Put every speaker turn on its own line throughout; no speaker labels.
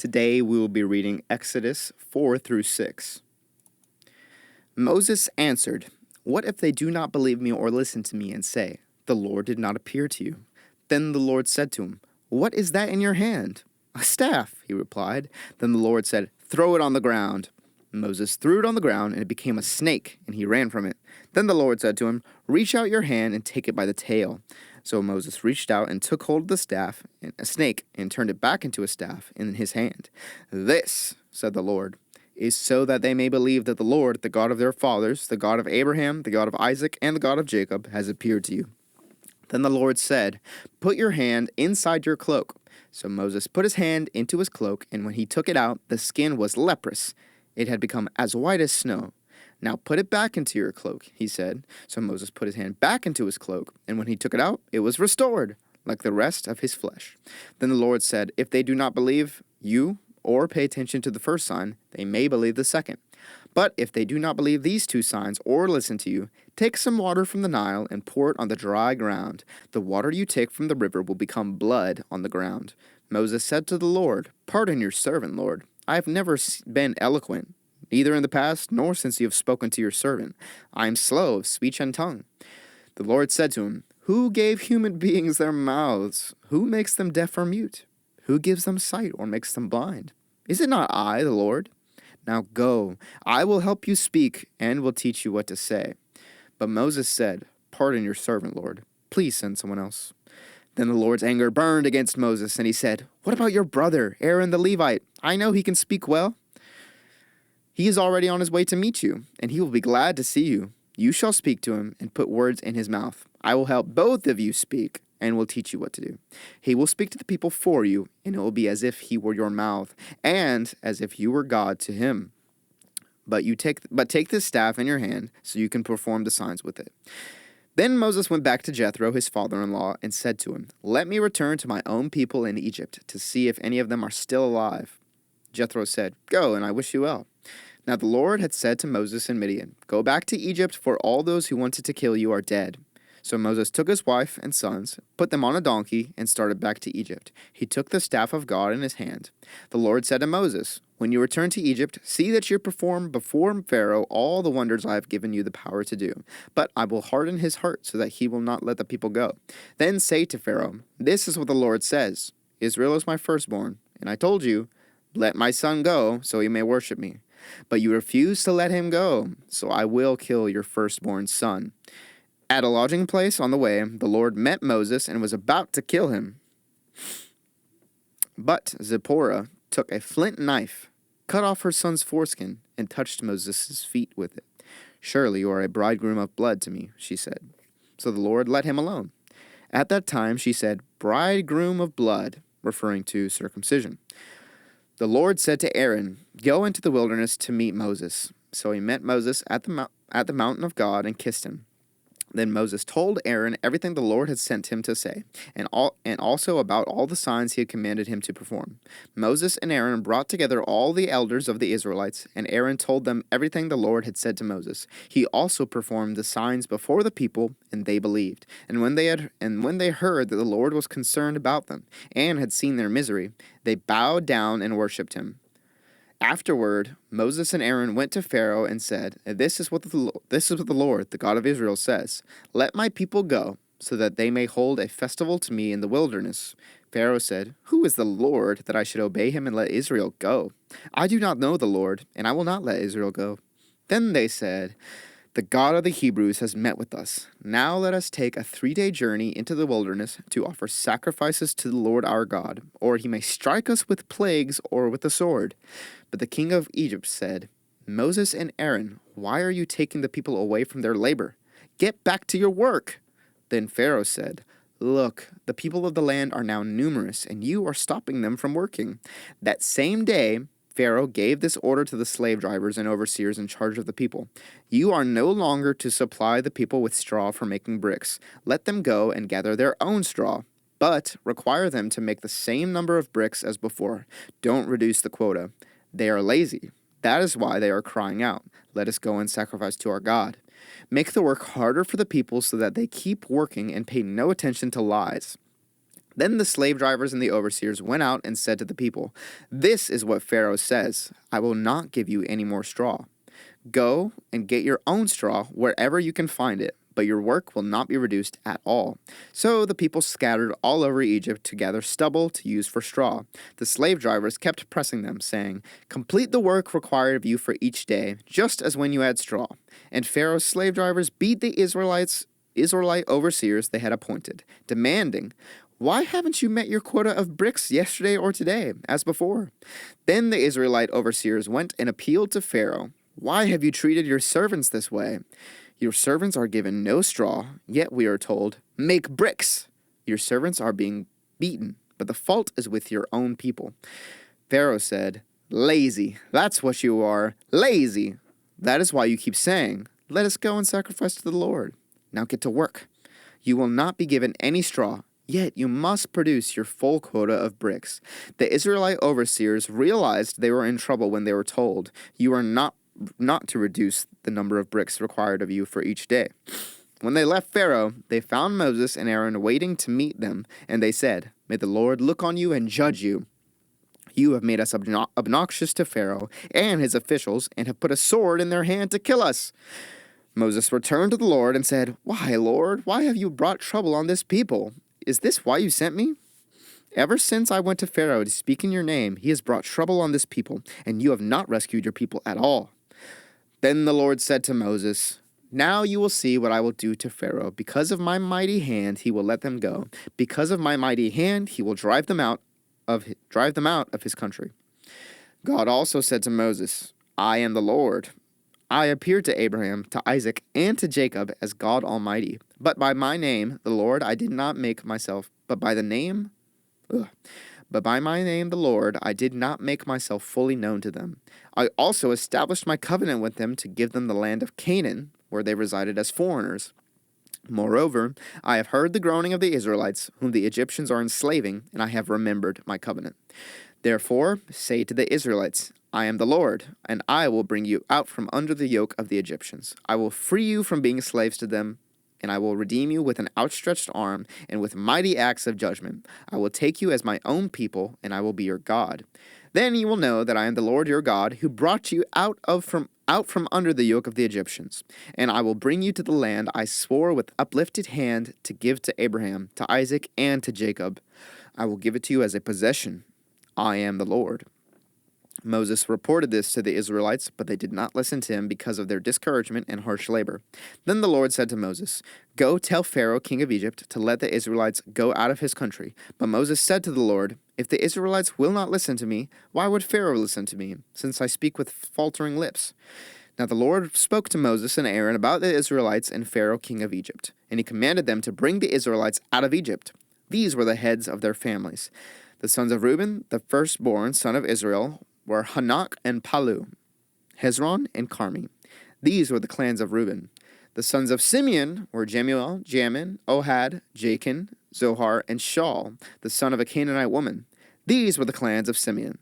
Today we will be reading Exodus 4 through 6. Moses answered, "What if they do not believe me or listen to me and say, 'The Lord did not appear to you'?" Then the Lord said to him, "What is that in your hand?" "A staff," he replied. Then the Lord said, "Throw it on the ground." Moses threw it on the ground, and it became a snake, and he ran from it. Then the Lord said to him, "Reach out your hand and take it by the tail." So Moses reached out and took hold of the staff, a snake, and turned it back into a staff in his hand. "This," said the Lord, "is so that they may believe that the Lord, the God of their fathers, the God of Abraham, the God of Isaac, and the God of Jacob, has appeared to you." Then the Lord said, "Put your hand inside your cloak." So Moses put his hand into his cloak, and when he took it out, the skin was leprous. It had become as white as snow. "Now put it back into your cloak," he said. So Moses put his hand back into his cloak, and when he took it out, it was restored, like the rest of his flesh. Then the Lord said, "If they do not believe you or pay attention to the first sign, they may believe the second. But if they do not believe these two signs or listen to you, take some water from the Nile and pour it on the dry ground. The water you take from the river will become blood on the ground." Moses said to the Lord, "Pardon your servant, Lord. I have never been eloquent, neither in the past nor since you have spoken to your servant. I am slow of speech and tongue." The Lord said to him, "Who gave human beings their mouths? Who makes them deaf or mute? Who gives them sight or makes them blind? Is it not I, the Lord? Now go, I will help you speak and will teach you what to say." But Moses said, "Pardon your servant, Lord. Please send someone else." Then the Lord's anger burned against Moses, and he said, "What about your brother, Aaron the Levite? I know he can speak well. He is already on his way to meet you, and he will be glad to see you. You shall speak to him and put words in his mouth. I will help both of you speak and will teach you what to do. He will speak to the people for you, and it will be as if he were your mouth, and as if you were God to him. But take this staff in your hand, so you can perform the signs with it." Then Moses went back to Jethro, his father-in-law, and said to him, "Let me return to my own people in Egypt to see if any of them are still alive." Jethro said, "Go, and I wish you well." Now the Lord had said to Moses in Midian, "Go back to Egypt, for all those who wanted to kill you are dead." So Moses took his wife and sons, put them on a donkey, and started back to Egypt. He took the staff of God in his hand. The Lord said to Moses, "When you return to Egypt, see that you perform before Pharaoh all the wonders I have given you the power to do. But I will harden his heart so that he will not let the people go. Then say to Pharaoh, 'This is what the Lord says. Israel is my firstborn, and I told you, let my son go so he may worship me. But you refuse to let him go, so I will kill your firstborn son.' At a lodging place on the way, the Lord met Moses and was about to kill him. But Zipporah took a flint knife, cut off her son's foreskin, and touched Moses' feet with it. 'Surely you are a bridegroom of blood to me,' she said. So the Lord let him alone. At that time she said, 'Bridegroom of blood,' referring to circumcision. The Lord said to Aaron, 'Go into the wilderness to meet Moses.' So he met Moses at the mountain of God and kissed him. Then Moses told Aaron everything the Lord had sent him to say, and also about all the signs he had commanded him to perform. Moses and Aaron brought together all the elders of the Israelites, and Aaron told them everything the Lord had said to Moses. He also performed the signs before the people, and they believed. And when they heard that the Lord was concerned about them and had seen their misery, they bowed down and worshipped him. Afterward, Moses and Aaron went to Pharaoh and said, This is what the Lord, the God of Israel, says. Let my people go, so that they may hold a festival to me in the wilderness." Pharaoh said, "Who is the Lord, that I should obey him and let Israel go? I do not know the Lord, and I will not let Israel go." Then they said, "The God of the Hebrews has met with us. Now let us take a 3-day journey into the wilderness to offer sacrifices to the Lord our God, or he may strike us with plagues or with the sword." But the king of Egypt said, "Moses and Aaron, why are you taking the people away from their labor? Get back to your work." Then Pharaoh said, "Look, the people of the land are now numerous, and you are stopping them from working." That same day, Pharaoh gave this order to the slave drivers and overseers in charge of the people: "You are no longer to supply the people with straw for making bricks. Let them go and gather their own straw, but require them to make the same number of bricks as before. Don't reduce the quota. They are lazy. That is why they are crying out, 'Let us go and sacrifice to our God.' Make the work harder for the people so that they keep working and pay no attention to lies." Then the slave drivers and the overseers went out and said to the people, "This is what Pharaoh says, I will not give you any more straw. Go and get your own straw wherever you can find it, but your work will not be reduced at all." So the people scattered all over Egypt to gather stubble to use for straw. The slave drivers kept pressing them, saying, "Complete the work required of you for each day, just as when you had straw." And Pharaoh's slave drivers beat the Israelite overseers they had appointed, demanding, "Why haven't you met your quota of bricks yesterday or today, as before?" Then the Israelite overseers went and appealed to Pharaoh. "Why have you treated your servants this way? Your servants are given no straw, yet we are told, 'Make bricks.' Your servants are being beaten, but the fault is with your own people." Pharaoh said, "Lazy, that's what you are, lazy. That is why you keep saying, 'Let us go and sacrifice to the Lord.' Now get to work. You will not be given any straw, yet you must produce your full quota of bricks." The Israelite overseers realized they were in trouble when they were told, "You are not to reduce the number of bricks required of you for each day." When they left Pharaoh, they found Moses and Aaron waiting to meet them, and they said, "May the Lord look on you and judge you. You have made us obnoxious to Pharaoh and his officials, and have put a sword in their hand to kill us." Moses returned to the Lord and said, "Why, Lord, why have you brought trouble on this people? Is this why you sent me? Ever since I went to Pharaoh to speak in your name, he has brought trouble on this people, and you have not rescued your people at all." Then the Lord said to Moses, "Now you will see what I will do to Pharaoh. Because of my mighty hand, he will let them go. Because of my mighty hand, he will drive them out of his country." God also said to Moses, "I am the Lord. I appeared to Abraham, to Isaac, and to Jacob as God Almighty. But by my name, the Lord, I did not make myself, but by my name, the Lord, I did not make myself fully known to them. I also established my covenant with them to give them the land of Canaan, where they resided as foreigners. Moreover, I have heard the groaning of the Israelites, whom the Egyptians are enslaving, and I have remembered my covenant. Therefore, say to the Israelites, I am the Lord, and I will bring you out from under the yoke of the Egyptians. I will free you from being slaves to them, and I will redeem you with an outstretched arm and with mighty acts of judgment. I will take you as my own people, and I will be your God. Then you will know that I am the Lord your God, who brought you out from under the yoke of the Egyptians. And I will bring you to the land I swore with uplifted hand to give to Abraham, to Isaac, and to Jacob. I will give it to you as a possession. I am the Lord." Moses reported this to the Israelites, but they did not listen to him because of their discouragement and harsh labor. Then the Lord said to Moses, "Go tell Pharaoh, king of Egypt, to let the Israelites go out of his country." But Moses said to the Lord, "If the Israelites will not listen to me, why would Pharaoh listen to me, since I speak with faltering lips?" Now the Lord spoke to Moses and Aaron about the Israelites and Pharaoh, king of Egypt, and he commanded them to bring the Israelites out of Egypt. These were the heads of their families. The sons of Reuben, the firstborn son of Israel, were Hanak and Palu, Hezron and Carmi. These were the clans of Reuben. The sons of Simeon were Jemuel, Jamin, Ohad, Jachin, Zohar, and Shaul, the son of a Canaanite woman. These were the clans of Simeon.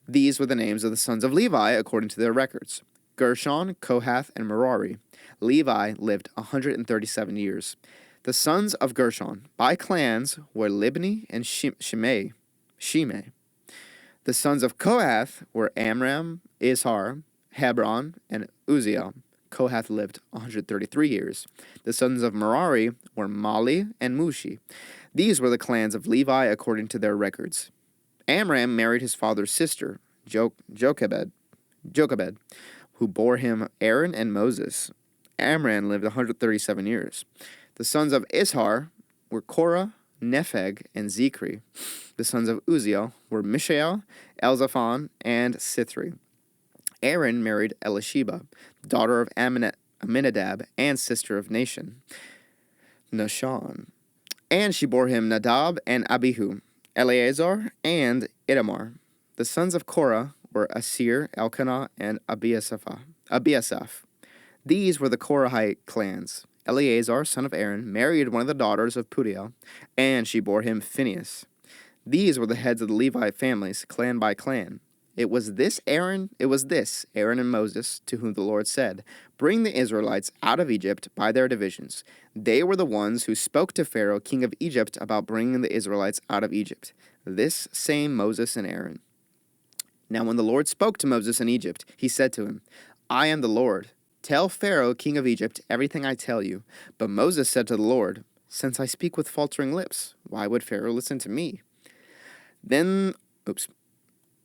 These were the names of the sons of Levi according to their records: Gershon, Kohath, and Merari. Levi lived 137 years. The sons of Gershon, by clans, were Libni and Shimei. The sons of Kohath were Amram, Izhar, Hebron, and Uzziel. Kohath lived 133 years. The sons of Merari were Mali and Mushi. These were the clans of Levi according to their records. Amram married his father's sister, Jochebed, who bore him Aaron and Moses. Amram lived 137 years. The sons of Izhar were Korah, Nepheg, and Zikri. The sons of Uzziel were Mishael, Elzaphan, and Sithri. Aaron married Elisheba, daughter of Aminadab and sister of Nahshon, and she bore him Nadab and Abihu, Eleazar, and Itamar. The sons of Korah were Asir, Elkanah, and Abiasaph. These were the Korahite clans. Eleazar, son of Aaron, married one of the daughters of Putiel, and she bore him Phinehas. These were the heads of the Levite families, clan by clan. It was this, Aaron and Moses, to whom the Lord said, "Bring the Israelites out of Egypt by their divisions." They were the ones who spoke to Pharaoh, king of Egypt, about bringing the Israelites out of Egypt. This same Moses and Aaron. Now when the Lord spoke to Moses in Egypt, he said to him, "I am the Lord. Tell Pharaoh, king of Egypt, everything I tell you." But Moses said to the Lord, "Since I speak with faltering lips, why would Pharaoh listen to me?" Then